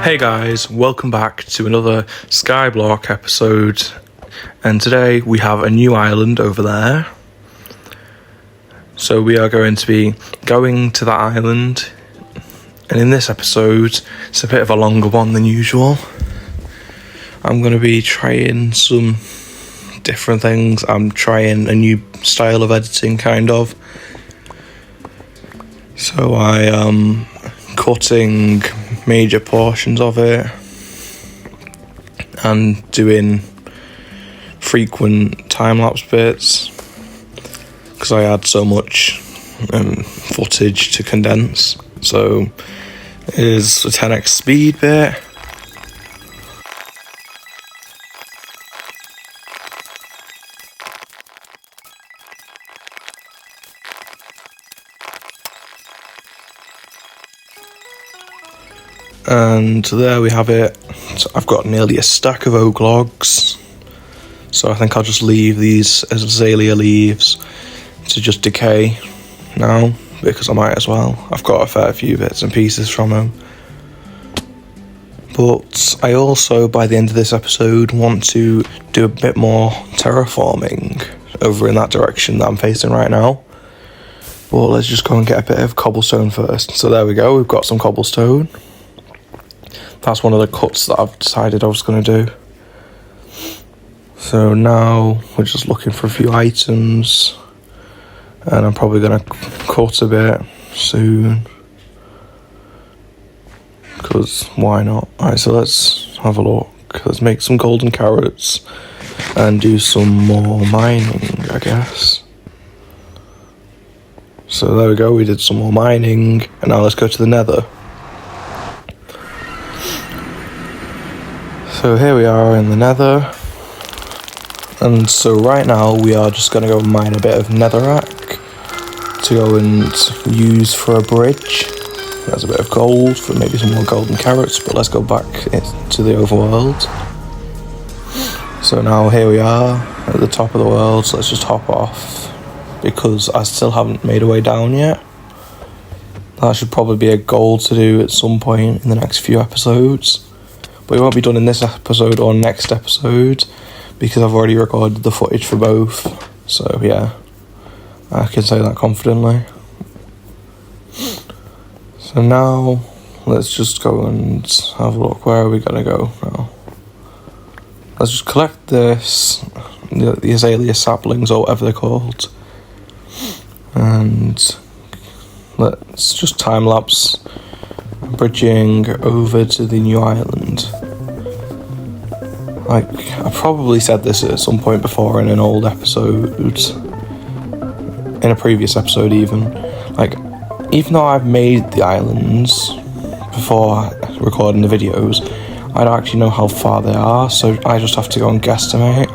Hey guys, welcome back to another Skyblock episode, and today we have a new island over there. So we are going to be going to that island, and in this episode, it's a bit of a longer one than usual. I'm going to be trying some different things. I'm trying a new style of editing, kind of. So I am cutting major portions of it and doing frequent time-lapse bits because I had so much footage to condense. So it is a 10x speed bit. And there we have it. So I've got nearly a stack of oak logs, so I think I'll just leave these azalea leaves to just decay now, because I might as well. I've got a fair few bits and pieces from them. But I also, by the end of this episode, want to do a bit more terraforming over in that direction that I'm facing right now. But let's just go and get a bit of cobblestone first. So there we go, we've got some cobblestone. That's one of the cuts that I've decided I was going to do. So now we're just looking for a few items, and I'm probably going to cut a bit soon, because why not? Alright, so let's have a look. Let's make some golden carrots and do some more mining, I guess. So there we go, we did some more mining, and now let's go to the nether. So here we are in the nether, and so right now we are just going to go mine a bit of netherrack to go and use for a bridge. There's a bit of gold for maybe some more golden carrots, but let's go back to the overworld. So now here we are at the top of the world, so let's just hop off, because I still haven't made a way down yet. That should probably be a goal to do at some point in the next few episodes. But it won't be done in this episode or next episode, because I've already recorded the footage for both. So yeah, I can say that confidently. So now, let's just go and have a look. Where are we going to go now? Let's just collect this, the azalea saplings or whatever they're called. And let's just time-lapse bridging over to the new island. Like, I probably said this at some point before in an old episode, in a previous episode even, like, even though I've made the islands before recording the videos, I don't actually know how far they are, so I just have to go and guesstimate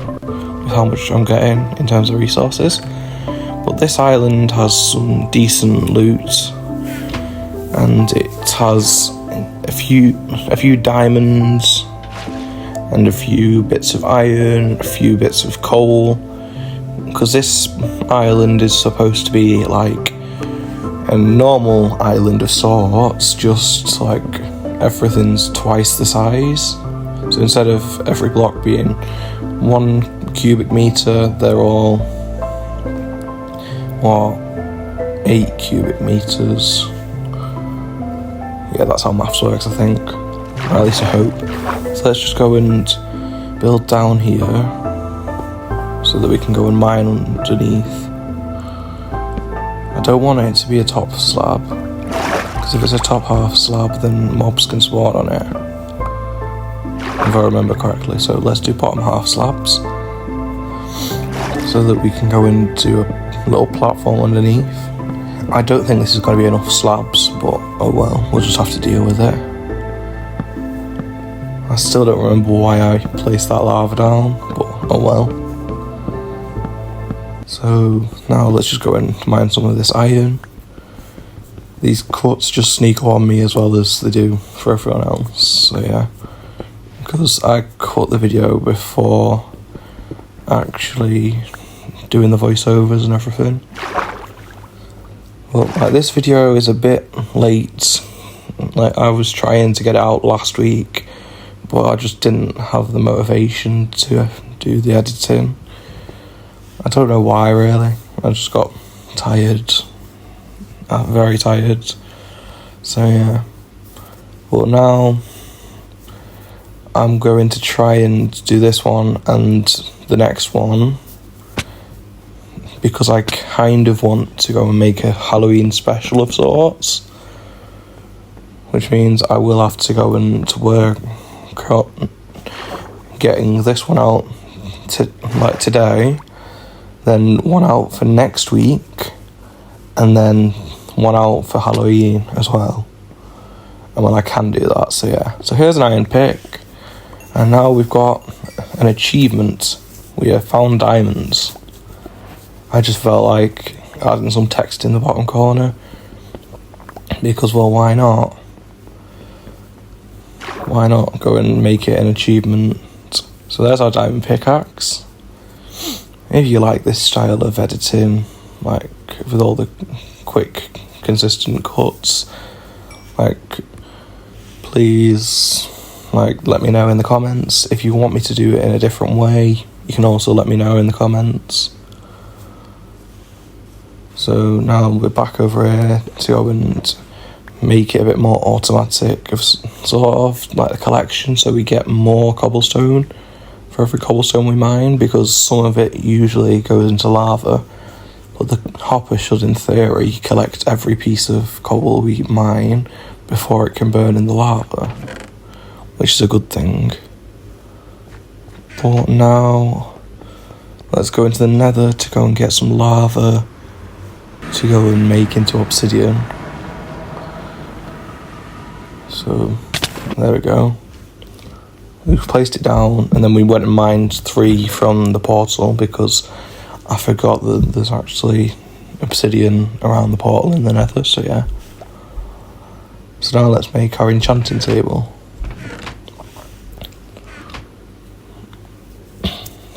with how much I'm getting in terms of resources. But this island has some decent loot, and it has a few diamonds and a few bits of iron, a few bits of coal, because this island is supposed to be like a normal island of sorts, just like everything's twice the size. So instead of every block being 1 cubic meter, they're all 8 cubic meters. Yeah, that's how maths works, I think. Or at least I hope. So let's just go and build down here so that we can go and mine underneath. I don't want it to be a top slab, because if it's a top half slab, then mobs can spawn on it, if I remember correctly. So let's do bottom half slabs, so that we can go and do a little platform underneath. I don't think this is going to be enough slabs, but oh well, we'll just have to deal with it. I still don't remember why I placed that lava down, but oh well. So now let's just go and mine some of this iron. These cuts just sneak on me as well as they do for everyone else, so yeah. Because I cut the video before actually doing the voiceovers and everything. Well, like, this video is a bit late Like, I was trying to get it out last week, but I just didn't have the motivation to do the editing. I don't know why, really. I just got tired. Very tired. So, yeah. But now I'm going to try and do this one and the next one, because I kind of want to go and make a Halloween special of sorts, which means I will have to go and to work on getting this one out today, then one out for next week, and then one out for Halloween as well. And when I can do that, so yeah. So here's an iron pick, and now we've got an achievement. We have found diamonds. I just felt like adding some text in the bottom corner, because, well, why not? Why not go and make it an achievement? So there's our diamond pickaxe. If you like this style of editing, like with all the quick, consistent cuts, like, please, like, let me know in the comments. If you want me to do it in a different way, you can also let me know in the comments. So now we're back over here to go and make it a bit more automatic, of sort of like the collection, so we get more cobblestone for every cobblestone we mine, because some of it usually goes into lava, but the hopper should, in theory, collect every piece of cobble we mine before it can burn in the lava, which is a good thing. But now let's go into the nether to go and get some lava to go and make into obsidian. So there we go. We've placed it down, and then we went and mined 3 from the portal, because I forgot that there's actually obsidian around the portal in the nether, so yeah. So now let's make our enchanting table.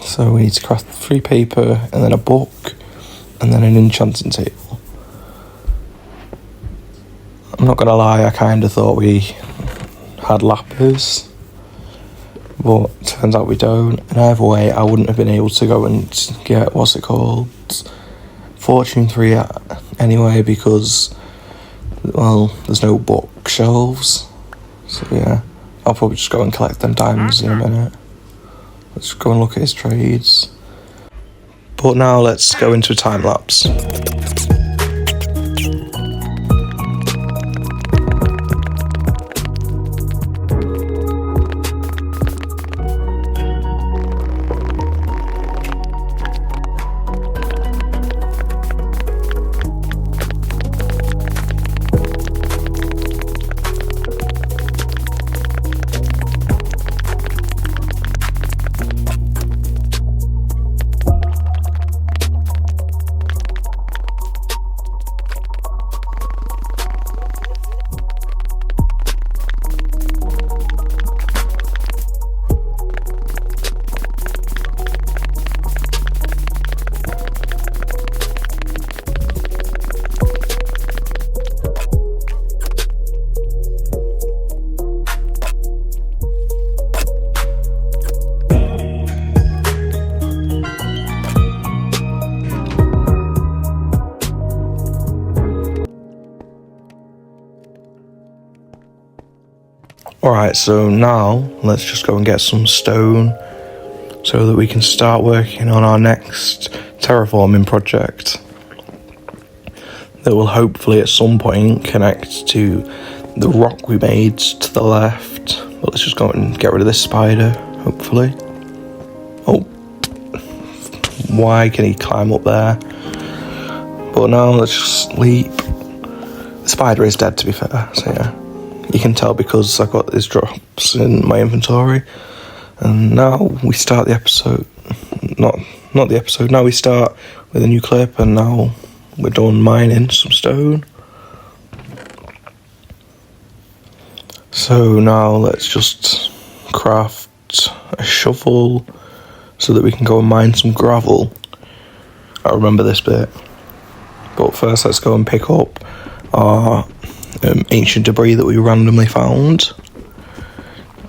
So we need to craft 3 paper, and then a book, and then an enchanting table. I'm not gonna lie, I kind of thought we had lapis, but turns out we don't. And either way, I wouldn't have been able to go and get, what's it called, Fortune 3 anyway, because, well, there's no bookshelves. So yeah, I'll probably just go and collect them diamonds in a minute. Let's go and look at his trades. But now let's go into a time lapse. Alright, so now let's just go and get some stone so that we can start working on our next terraforming project that will hopefully at some point connect to the rock we made to the left. But let's just go and get rid of this spider, hopefully. Oh, why can he climb up there? But now let's just sleep. The spider is dead, to be fair, so yeah. You can tell because I've got these drops in my inventory. And now we start the episode. Not the episode. Now we start with a new clip, and now we're done mining some stone. So now let's just craft a shovel so that we can go and mine some gravel. I remember this bit. But first let's go and pick up our ancient debris that we randomly found.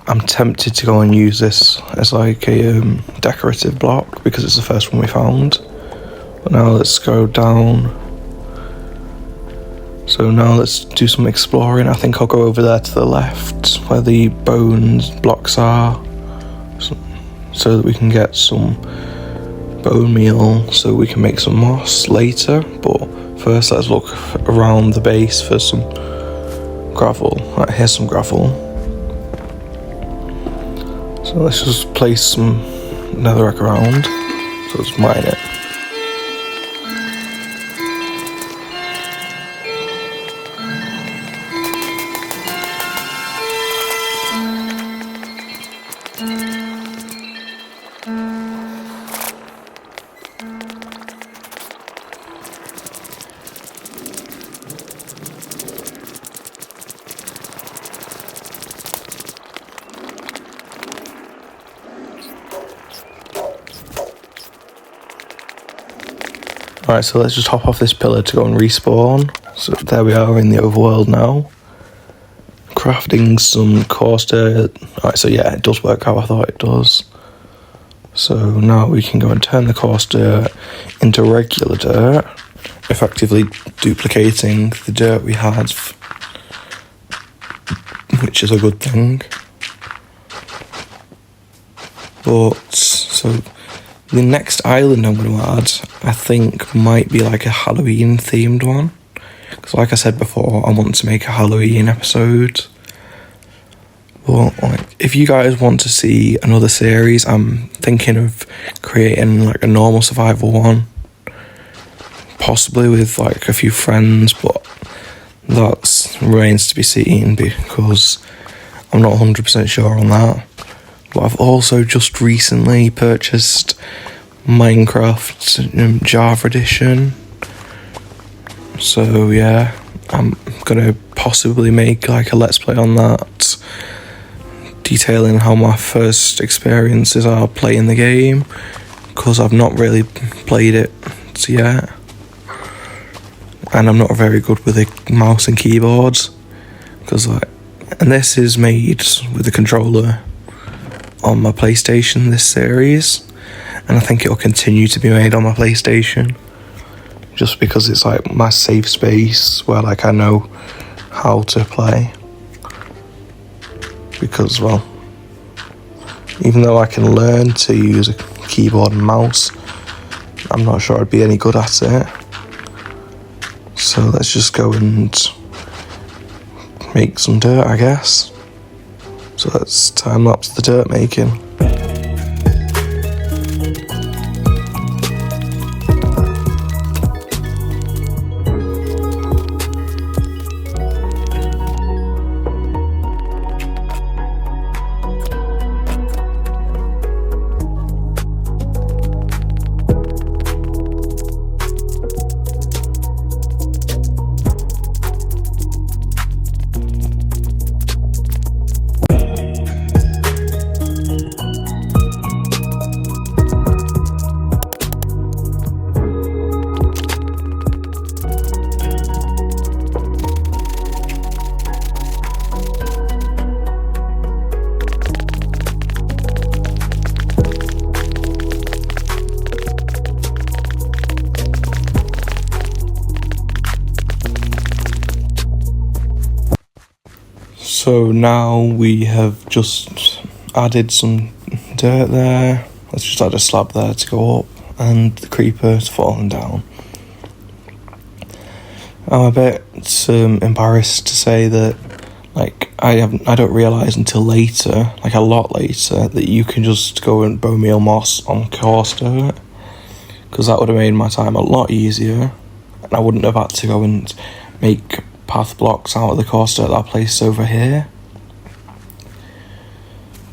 I'm tempted to go and use this as like a decorative block because it's the first one we found. But now let's go down. So now let's do some exploring. I think I'll go over there to the left where the bones blocks are, so that we can get some bone meal so we can make some moss later. But first let's look around the base for some gravel. Right, here's some gravel. So let's just place some netherrack around. So let's mine it. Alright, so let's just hop off this pillar to go and respawn. So there we are in the overworld now. Crafting some coarse dirt. Alright, so yeah, it does work how I thought it does. So now we can go and turn the coarse dirt into regular dirt, effectively duplicating the dirt we had, which is a good thing. But, so the next island I'm going to add, I think, might be like a Halloween themed one. Because like I said before, I want to make a Halloween episode. But like, if you guys want to see another series, I'm thinking of creating like a normal survival one. Possibly with like a few friends, but that remains to be seen because I'm not 100% sure on that. But I've also just recently purchased Minecraft Java Edition. So yeah, I'm gonna possibly make like a let's play on that, detailing how my first experiences are playing the game, because I've not really played it yet. And I'm not very good with a mouse and keyboard, and this is made with a controller on my PlayStation, this series, and I think it'll continue to be made on my PlayStation just because it's like my safe space where like I know how to play. Because, well, even though I can learn to use a keyboard and mouse, I'm not sure I'd be any good at it. So let's just go and make some dirt, I guess. So let's time-lapse the dirt making. So now we have just added some dirt there. Let's just add a slab there to go up, and the creeper's falling down. I'm a bit embarrassed to say that, like, I don't realise until later, like a lot later, that you can just go and bone meal moss on coarse dirt, because that would have made my time a lot easier, and I wouldn't have had to go and make path blocks out of the coarse dirt that I placed over here.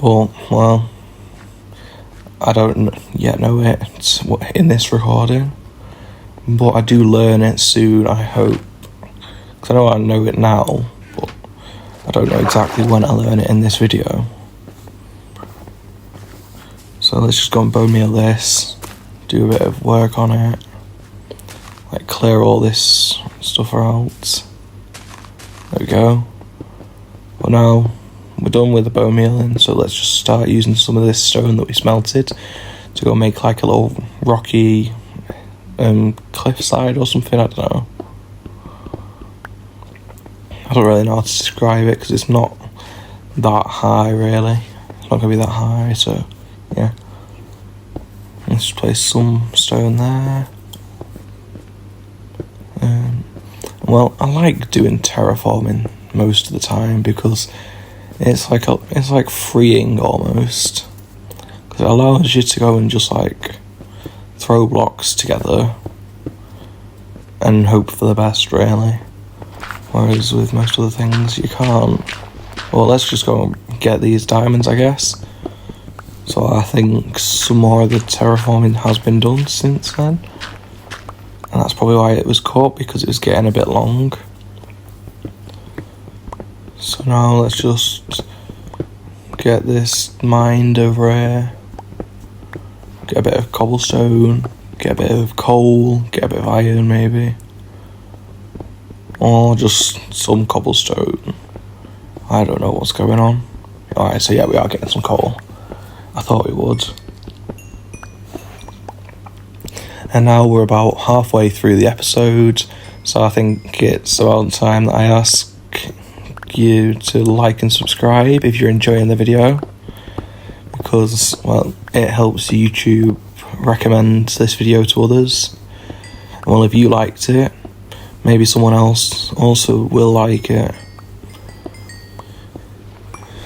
But, well, I don't yet know it in this recording, but I do learn it soon, I hope, because I know it now, but I don't know exactly when I learn it in this video. So let's just go and bone meal this, do a bit of work on it, like clear all this stuff out. There we go. But now we're done with the bone mealing, so let's just start using some of this stone that we smelted to go make like a little rocky cliffside or something, I don't know. I don't really know how to describe it because it's not that high really. It's not going to be that high, so yeah. Let's just place some stone there. Well, I like doing terraforming most of the time because it's like freeing almost, because it allows you to go and just like throw blocks together and hope for the best really, whereas with most other things you can't. Well, let's just go and get these diamonds, I guess. So I think some more of the terraforming has been done since then, and that's probably why it was cut, because it was getting a bit long. So now let's just get this mined over here, get a bit of cobblestone, get a bit of coal, get a bit of iron maybe, or just some cobblestone. I don't know what's going on. Alright, so yeah, we are getting some coal. I thought we would. And now we're about halfway through the episode, so I think it's about time that I ask you to like and subscribe if you're enjoying the video, because, well, it helps YouTube recommend this video to others. Well, if you liked it, maybe someone else also will like it.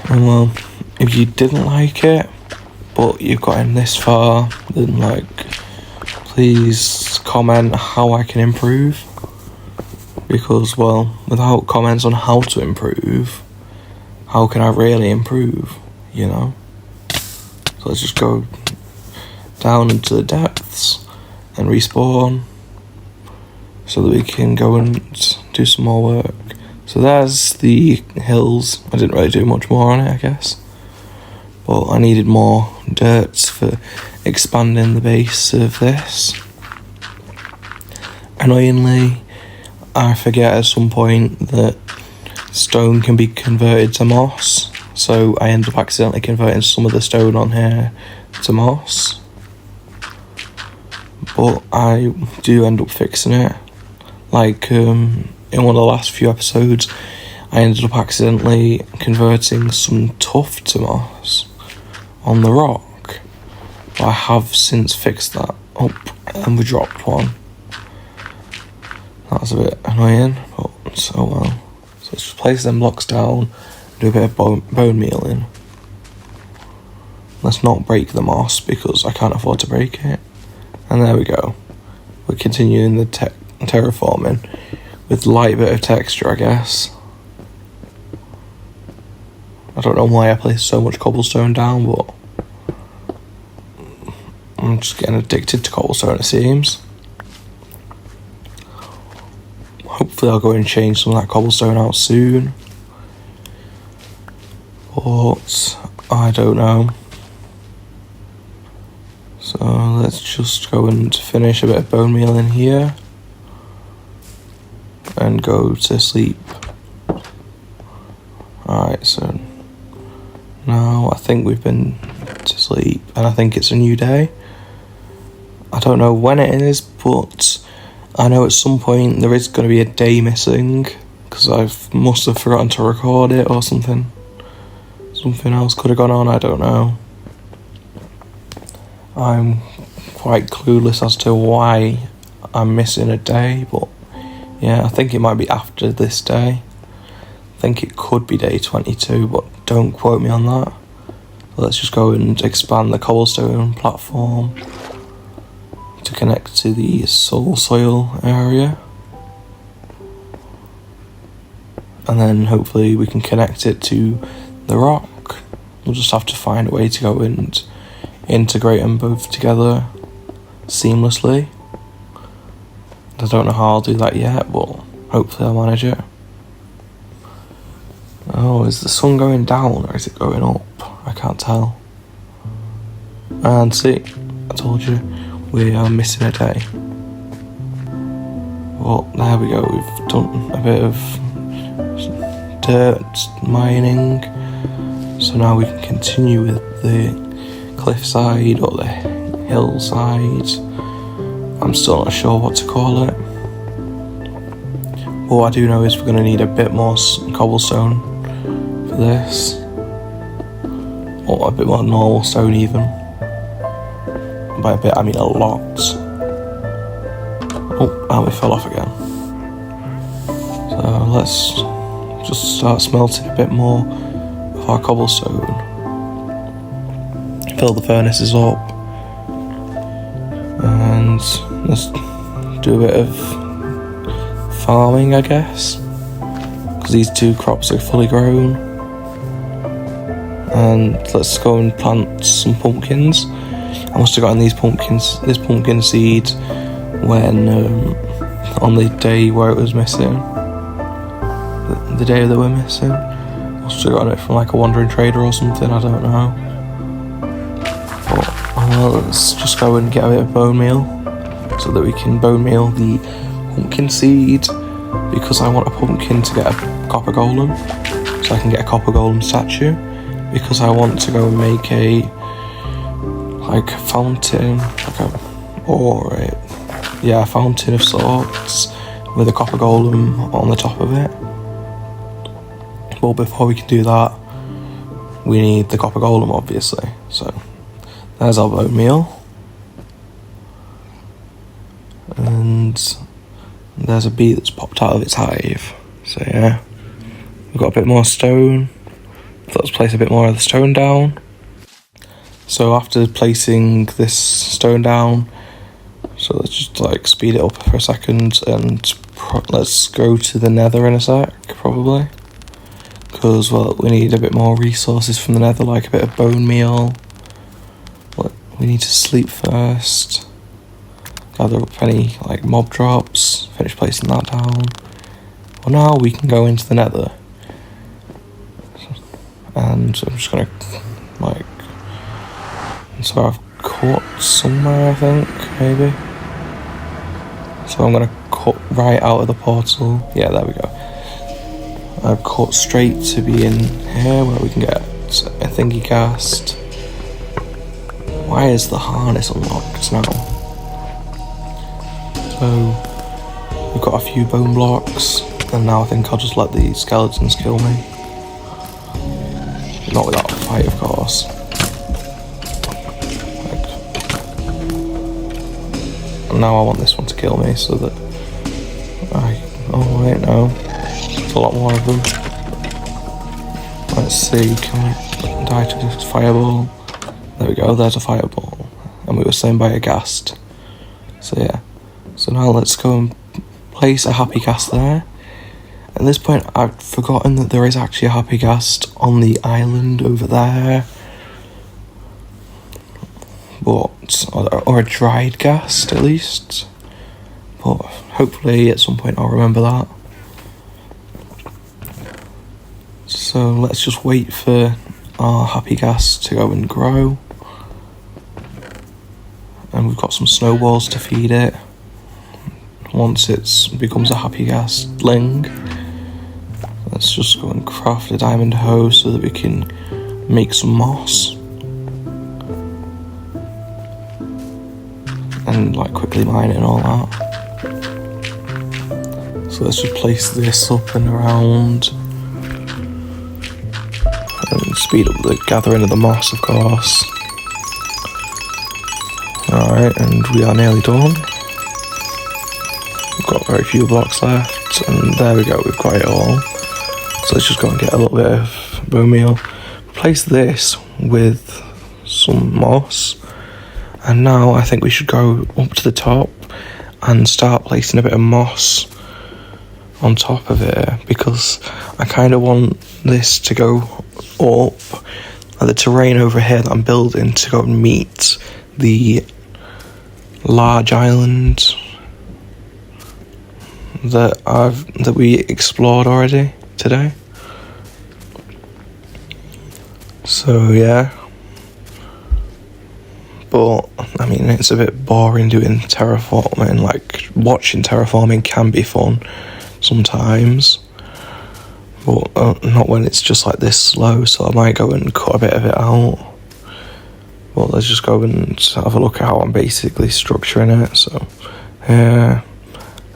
And well, if you didn't like it, but you've gotten this far, then like, please comment how I can improve, because, well, without comments on how to improve, how can I really improve, you know? So let's just go down into the depths and respawn so that we can go and do some more work. So there's the hills. I didn't really do much more on it, I guess, but I needed more dirt for expanding the base of this. Annoyingly, I forget at some point that stone can be converted to moss, so I end up accidentally converting some of the stone on here to moss, but I do end up fixing it. Like in one of the last few episodes, I ended up accidentally converting some tuff to moss on the rock, but I have since fixed that up, and we dropped one. That's a bit annoying, but so well. So let's just place them blocks down, do a bit of bone mealing. Let's not break the moss because I can't afford to break it. And there we go. We're continuing the terraforming with light bit of texture, I guess. I don't know why I placed so much cobblestone down, but I'm just getting addicted to cobblestone, it seems. Hopefully I'll go and change some of that cobblestone out soon, but I don't know. So let's just go and finish a bit of bone meal in here and go to sleep. Alright, so now I think we've been to sleep and I think it's a new day. I don't know when it is, but I know at some point there is going to be a day missing because I must have forgotten to record it or something. Something else could have gone on, I don't know. I'm quite clueless as to why I'm missing a day, but yeah, I think it might be after this day. I think it could be day 22, but don't quote me on that. Let's just go and expand the cobblestone platform to connect to the soul soil area, and then hopefully we can connect it to the rock. We'll just have to find a way to go and integrate them both together seamlessly. I don't know how I'll do that yet, but hopefully I'll manage it. Oh, is the sun going down or is it going up? I can't tell. And see, I told you, we are missing a day. Well, there we go, we've done a bit of dirt mining. So now we can continue with the cliffside or the hillside. I'm still not sure what to call it. All I do know is we're going to need a bit more cobblestone for this. Or a bit more normal stone even. By a bit I mean a lot. Oh, and we fell off again. So let's just start smelting a bit more of our cobblestone. Fill the furnaces up. And let's do a bit of farming, I guess. Because these two crops are fully grown. And let's go and plant some pumpkins. I must have gotten this pumpkin seed when, on the day where it was missing. The day that we're missing. I must have gotten it from like a wandering trader or something, I don't know. But let's just go and get a bit of bone meal so that we can bone meal the pumpkin seed, because I want a pumpkin to get a copper golem, so I can get a copper golem statue, because I want to go and make a fountain, a fountain of sorts with a copper golem on the top of it. But before we can do that, we need the copper golem, obviously. So there's our bone meal. And there's a bee that's popped out of its hive. So yeah, we've got a bit more stone. Let's place a bit more of the stone down. So after placing this stone down, so let's just speed it up for a second and let's go to the nether in a sec, probably. Because, well, we need a bit more resources from the nether, like a bit of bone meal. We need to sleep first. Gather up any, mob drops. Finish placing that down. Well, now we can go into the nether. And I'm just gonna, so I've cut somewhere, I think, maybe. So I'm gonna cut right out of the portal. Yeah, there we go. I've cut straight to be in here where we can get a thingy cast. Why is the harness unlocked now? So we've got a few bone blocks, and now I think I'll just let the skeletons kill me. Not without a fight, of course. Now I want this one to kill me so that oh wait, no. There's a lot more of them. Let's see, can we die to this fireball? There we go, there's a fireball. And we were slain by a ghast. So yeah. So now let's go and place a happy ghast there. At this point, I've forgotten that there is actually a happy ghast on the island over there. Or a dried ghast, at least. But hopefully at some point I'll remember that. So let's just wait for our happy ghast to go and grow. And we've got some snowballs to feed it. Once it becomes a happy ghastling, let's just go and craft a diamond hoe so that we can make some moss. And quickly mine it and all that. So let's just place this up and around. And speed up the gathering of the moss, of course. Alright, and we are nearly done. We've got very few blocks left, and there we go, we've got it all. So let's just go and get a little bit of bone meal. Replace this with some moss. And now I think we should go up to the top and start placing a bit of moss on top of it, because I kind of want this to go up, the terrain over here that I'm building to go and meet the large island that we explored already today. So yeah. But, I mean, it's a bit boring doing terraforming. Watching terraforming can be fun sometimes. But not when it's just like this slow, so I might go and cut a bit of it out. But let's just go and have a look at how I'm basically structuring it. So, yeah,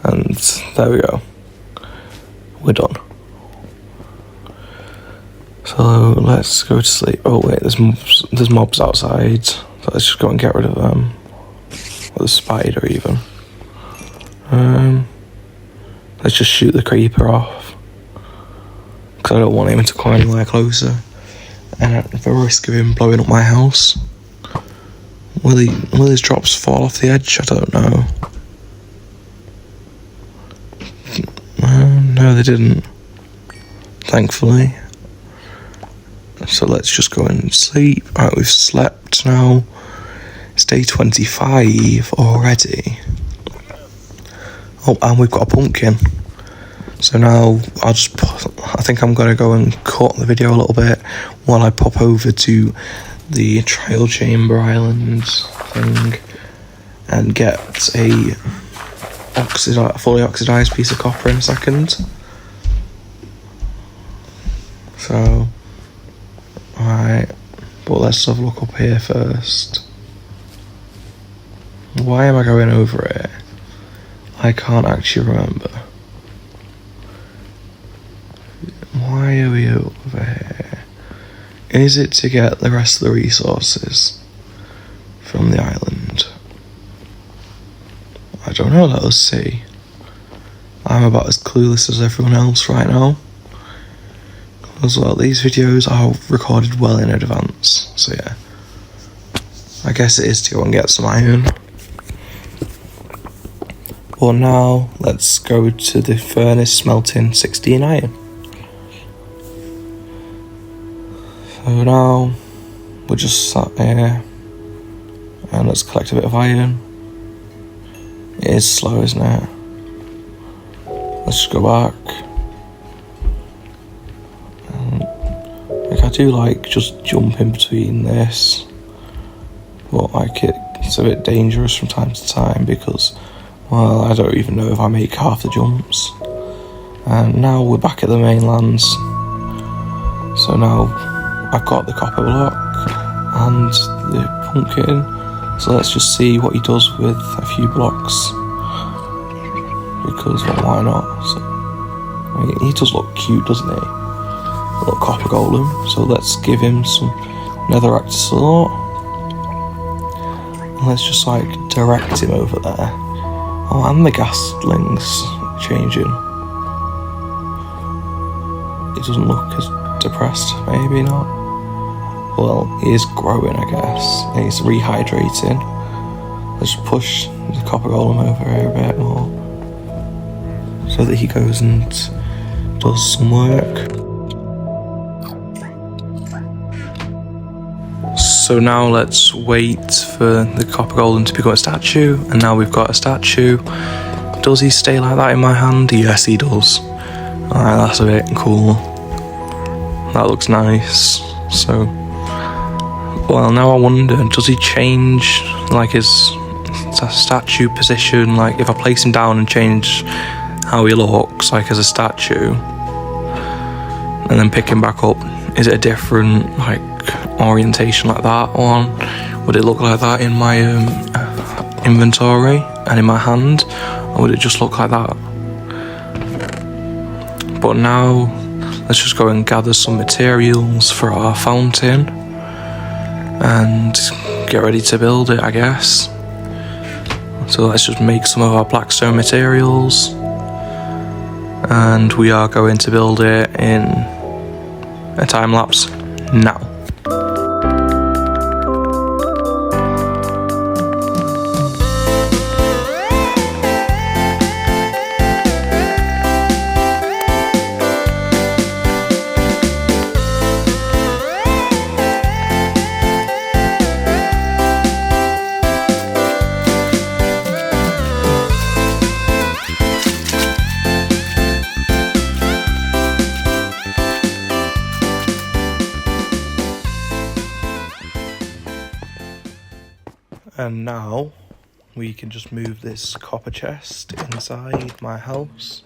and there we go. We're done. So let's go to sleep. Oh wait, there's mobs outside. So let's just go and get rid of them. Or the spider even. Let's just shoot the creeper off. Because I don't want him to come anywhere closer. And at the risk of him blowing up my house. Will his drops fall off the edge? I don't know. No, they didn't. Thankfully. So let's just go and sleep. Right, we've slept now. It's day 25 already. Oh, and we've got a pumpkin. So now I think I'm going to go and cut the video a little bit while I pop over to the trial chamber island thing and get a fully oxidized piece of copper in a second. So, alright, but let's have a look up here first. Why am I going over it? I can't actually remember. Why are we over here? Is it to get the rest of the resources from the island? I don't know, let us see. I'm about as clueless as everyone else right now. As well, these videos are recorded well in advance, so yeah. I guess it is to go and get some iron. But now, let's go to the furnace smelting 16 iron. So now, we're just sat here, and let's collect a bit of iron. It is slow, isn't it? Let's just go back. I do like just jumping between this, but like it's a bit dangerous from time to time because, well, I don't even know if I make half the jumps. And now we're back at the mainland. So now I've got the copper block and the pumpkin. So let's just see what he does with a few blocks. Because, well, why not? So, I mean, he does look cute, doesn't he? A little copper golem. So let's give him some netherrack sword. And let's just like direct him over there. Oh, and the gasling's changing. He doesn't look as depressed, maybe not. Well, he is growing, I guess. He's rehydrating. Let's push the copper golem over here a bit more. So that he goes and does some work. So now let's wait for the copper golem to become a statue. And now we've got a statue. Does he stay like that in my hand? Yes, he does. Alright, that's a bit cool. That looks nice. So, well, now I wonder, does he change like his statue position? Like if I place him down and change how he looks like as a statue and then pick him back up, is it a different like orientation like that one? Would it look like that in my inventory and in my hand, or would it just look like that? But now let's just go and gather some materials for our fountain and get ready to build it, I guess. So let's just make some of our blackstone materials and we are going to build it in a time lapse now. And now we can just move this copper chest inside my house.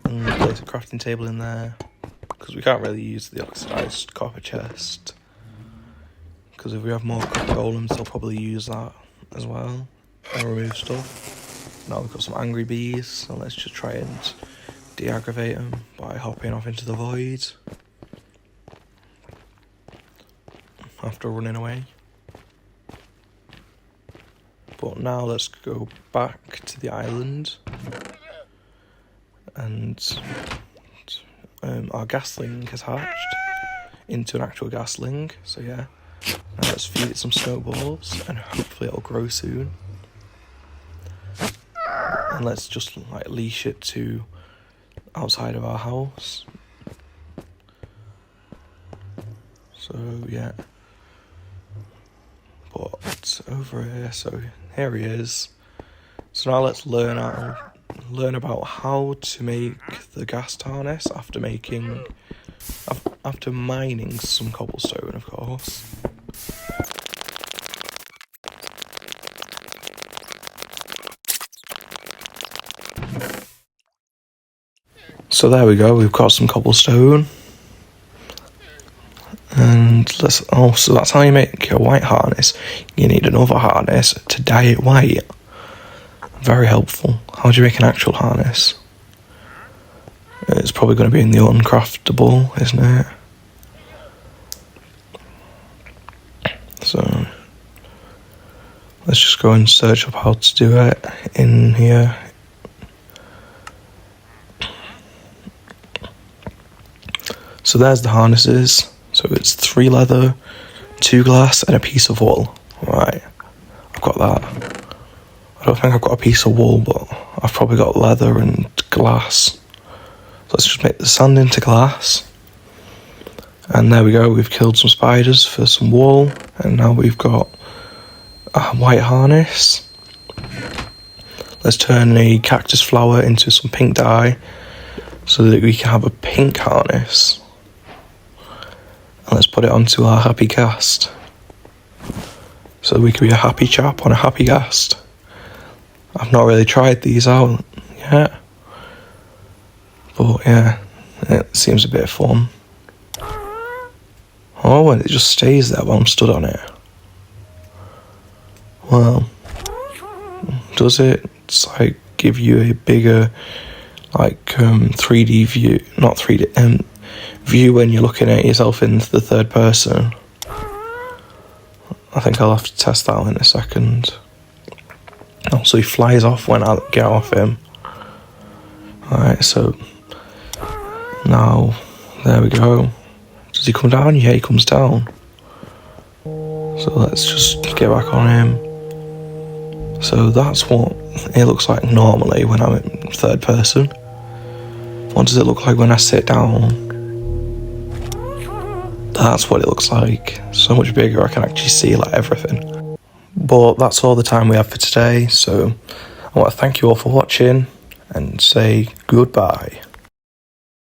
And place a crafting table in there, because we can't really use the oxidized copper chest, because if we have more copper golems, they'll probably use that as well and remove stuff. Now we've got some angry bees, so let's just try and de-aggravate them by hopping off into the void after running away. But now let's go back to the island, and our gasling has hatched into an actual gasling, so yeah. Now let's feed it some snowballs and hopefully it'll grow soon. And let's just like leash it to outside of our house. So yeah. But over here, so here he is. So now let's learn about how to make the ghast harness after mining some cobblestone, of course. So there we go, we've got some cobblestone. And so that's how you make your white harness. You need another harness to dye it white. Very helpful. How do you make an actual harness? It's probably going to be in the uncraftable, isn't it? So let's just go and search up how to do it in here. So there's the harnesses. So it's 3 leather, 2 glass, and a piece of wool. Right, I've got that. I don't think I've got a piece of wool, but I've probably got leather and glass. So let's just make the sand into glass. And there we go, we've killed some spiders for some wool, and now we've got a white harness. Let's turn a cactus flower into some pink dye so that we can have a pink harness. And let's put it onto our happy ghast, so we can be a happy chap on a happy ghast. I've not really tried these out yet, but yeah, it seems a bit of fun. Oh, and it just stays there while I'm stood on it. Well, does it like give you a bigger 3D view, not 3D, view when you're looking at yourself in the third person? I think I'll have to test that out in a second. Oh, so he flies off when I get off him. Alright, so now there we go. Does he come down? Yeah, he comes down. So let's just get back on him. So that's what it looks like normally when I'm in third person. What does it look like when I sit down? That's what it looks like. So much bigger, I can actually see like everything. But that's all the time we have for today, so I want to thank you all for watching and say goodbye.